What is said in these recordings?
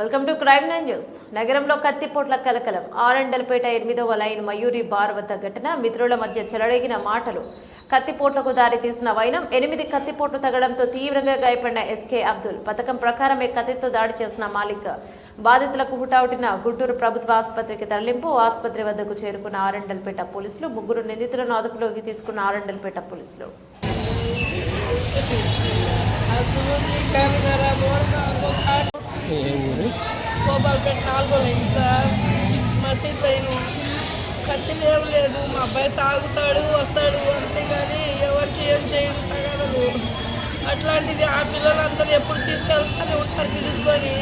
Welcome to crime 9 news. నగరంలో కత్తిపోట్ల కలకలం. ఆరండల్పేట 8వ లైన్ మయూరి బార్ వద్ద ఘటన. మిత్రుల మధ్య చెలరేగిన మాటలు కత్తిపోట్లకు దారి తీసిన వైనం. 8 కత్తిపోట్లు తగడంతో తీవ్రంగా గాయపడిన ఎస్కే అబ్దుల్. పథకం ప్రకారమే కత్తితో దాడి చేసిన మాలిక్. బాధితులకు హుటాహుటిన గుంటూరు ప్రభుత్వ ఆసుపత్రికి తరలింపు. ఆసుపత్రి వద్దకు చేరుకున్న ఆరండల్పేట పోలీసులు. 3 నిందితులను అదుపులోకి తీసుకున్న ఆరండల్పేట పోలీసులు. గోపాల్పేట 4వ లైన్ సార్. మసీద్ లైను ఖర్చులు ఏం లేదు. మా అబ్బాయి తాగుతాడు వస్తాడు అంతేగాని ఎవరికి ఏం చేయడు, తగలదు. అట్లాంటిది ఆ పిల్లలందరూ ఎప్పుడు తీసుకెళ్తానే ఉంటారు పిలుచుకొని.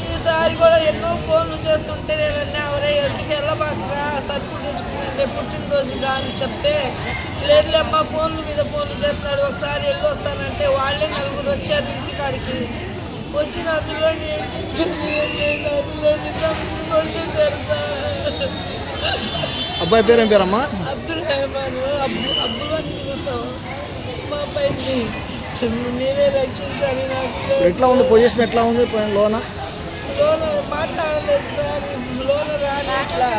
ఈసారి కూడా ఎన్నో ఫోన్లు చేస్తుంటే నేనన్నా ఎవరే ఎందుకు వెళ్ళబాకరా సరుకులు తెచ్చుకున్నాను పుట్టినరోజుగా అని చెప్తే లేదులేమ్మా ఫోన్ల మీద ఫోన్లు చేస్తున్నాడు, ఒకసారి వెళ్ళి వస్తానంటే వాళ్ళే 4 వచ్చారు ఇంటికాడికి. వచ్చి నా పిల్లోని అబ్బాయి పేరు ఏం పేరమ్మా? అబ్దుల్ రెహమాన్. అబ్దుల్ అని పిలుస్తాము. మా అబ్బాయిని నేనే రక్షించాలి. నాకు ఎట్లా ఉంది పొజిషన్, ఎట్లా ఉంది లోన? లోన మాట్లాడలేదు సార్, లోన రానట్లా.